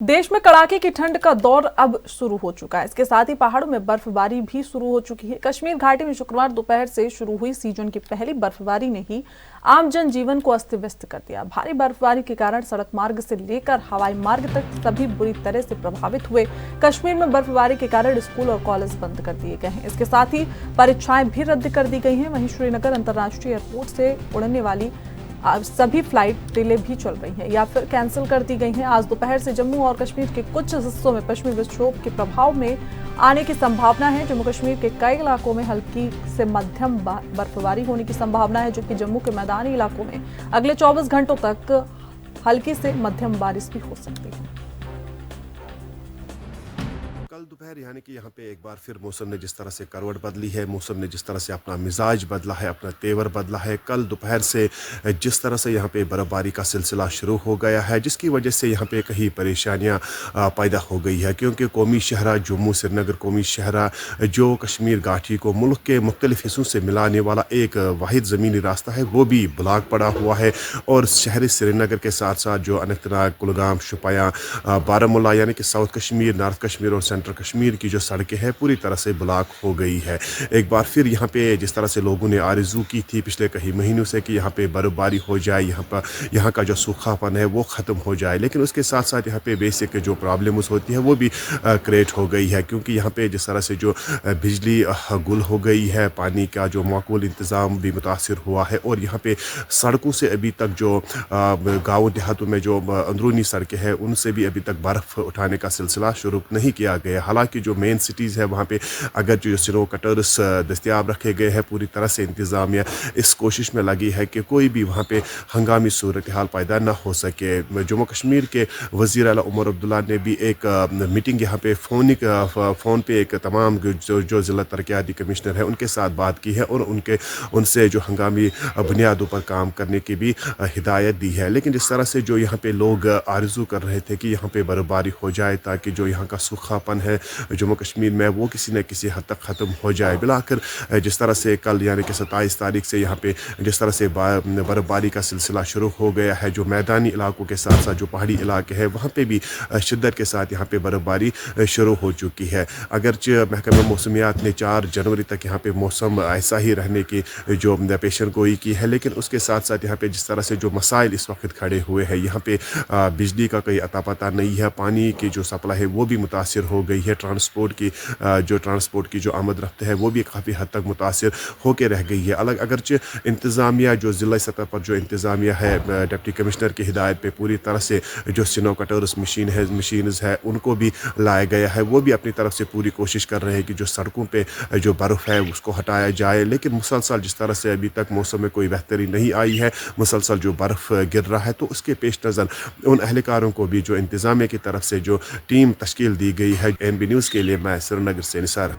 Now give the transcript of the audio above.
देश में कड़ाके की ठंड का दौर अब शुरू हो चुका है। इसके साथ ही पहाड़ों में बर्फबारी भी शुरू हो चुकी है। कश्मीर घाटी में शुक्रवार दोपहर से शुरू हुई सीजन की पहली बर्फबारी ने ही आम जनजीवन को अस्त व्यस्त कर दिया। भारी बर्फबारी के कारण सड़क मार्ग से लेकर हवाई मार्ग तक सभी बुरी तरह से प्रभावित हुए। कश्मीर में बर्फबारी के कारण स्कूल और कॉलेज बंद कर दिए गए हैं। इसके साथ ही परीक्षाएं भी रद्द कर दी गई हैं। वहीं श्रीनगर अंतर्राष्ट्रीय एयरपोर्ट से उड़ने वाली सभी फ्लाइट डिले भी चल रही हैं या फिर कैंसिल कर दी गई हैं। आज दोपहर से जम्मू और कश्मीर के कुछ हिस्सों में पश्चिमी विक्षोभ के प्रभाव में आने की संभावना है। जम्मू कश्मीर के कई इलाकों में हल्की से मध्यम बर्फबारी होने की संभावना है, जबकि जम्मू के मैदानी इलाकों में अगले 24 घंटों तक हल्की से मध्यम बारिश भी हो सकती है। कल दोपहर यानी कि यहाँ पे एक बार फिर मौसम ने जिस तरह से करवट बदली है, मौसम ने जिस तरह से अपना मिजाज बदला है, अपना तेवर बदला है। कल दोपहर से जिस तरह से यहाँ पे बर्फबारी का सिलसिला शुरू हो गया है, जिसकी वजह से यहाँ पे कहीं परेशानियाँ पैदा हो गई है, क्योंकि कौमी शहरा जम्मू श्रीनगर कौमी शहरा जो कश्मीर घाटी को मुल्क के मुख्तलिफ हिस्सों से मिलाने वाला एक वाहिद ज़मीनी रास्ता है, वो भी ब्लॉक पड़ा हुआ है। और शहरी श्रीनगर के साथ साथ जो अनंतनाग, कुलगाम, शुपियाँ, बारामूला यानी कि साउथ कश्मीर, नॉर्थ कश्मीर और सेंट्रल कश्मीर की जो सड़कें हैं पूरी तरह से ब्लॉक हो गई है। एक बार फिर यहाँ पे जिस तरह से लोगों ने आरज़ू की थी पिछले कई महीनों से कि यहाँ पे बर्फबारी हो जाए, यहाँ का जो सूखापन है वो ख़त्म हो जाए, लेकिन उसके साथ साथ यहाँ पे बेसिक जो प्रॉब्लम्स होती है वो भी क्रिएट हो गई है, क्योंकि यहाँ पे जिस तरह से जो बिजली गुल हो गई है, पानी का जो माकूल इंतज़ाम भी मुतासिर हुआ है। और यहाँ पे सड़कों से अभी तक जो गाँव देहातों में जो अंदरूनी सड़कें हैं उनसे भी अभी तक बर्फ़ उठाने का सिलसिला शुरू नहीं किया गया। हालांकि जो मेन सिटीज़ है वहाँ पे अगर जो स्नो कटर्स दस्तियाब रखे गए हैं, पूरी तरह से इंतज़ामिया इस कोशिश में लगी है कि कोई भी वहाँ पे हंगामी सूरत हाल पैदा ना हो सके। जम्मू कश्मीर के वज़ीर आला उमर अब्दुल्ला ने भी एक मीटिंग यहाँ पे फ़ोन पे एक तमाम जो ज़िला तरक्याती कमिश्नर है उनके साथ बात की है और उनसे जो हंगामी बुनियादों पर काम करने की भी हिदायत दी है। लेकिन जिस तरह से जो यहाँ पे लोग आरज़ू कर रहे थे कि यहाँ पे बर्फबारी हो जाए ताकि जो यहाँ का सूखापन है जम्मू कश्मीर में वो किसी न किसी हद तक ख़त्म हो जाए। बिलाकर जिस तरह से कल यानी कि 27 तारीख से यहाँ पे जिस तरह से बर्फबारी का सिलसिला शुरू हो गया है, जो मैदानी इलाकों के साथ साथ जो पहाड़ी इलाके हैं वहाँ पे भी शिद्दत के साथ यहाँ पे बर्फबारी शुरू हो चुकी है। अगरचे महकमा मौसमियात ने 4 जनवरी तक यहाँ पे मौसम ऐसा ही रहने की जो पेशन गोई की है, लेकिन उसके साथ साथ यहाँ पे जिस तरह से जो मसाइल इस वक्त खड़े हुए हैं, यहाँ पे बिजली का कोई अता पता नहीं है, पानी की जो सप्लाई है वो भी मुतासिर हो गई है, ट्रांसपोर्ट की जो आमद रफ्त है वो भी काफ़ी हद तक मुतासिर होकर रह गई है। अगरचे इंतज़ामिया जो ज़िला सतह पर जो इंतज़ामिया है डिप्टी कमिश्नर की हिदायत पे पूरी तरह से जो स्नो कटर्स मशीन्स है उनको भी लाया गया है, वो भी अपनी तरफ से पूरी कोशिश कर रहे हैं कि जो सड़कों पे जो बर्फ़ है उसको हटाया जाए। लेकिन मुसलसल जिस तरह से अभी तक मौसम में कोई बेहतरी नहीं आई है, मुसलसल जो बर्फ़ गिर रहा है, तो उसके पेश नज़र उन अहलकारों को भी जो इंतज़ामिया की तरफ से जो टीम तश्कील दी गई है। NB न्यूज़ के लिए मैं श्रीनगर से निसार।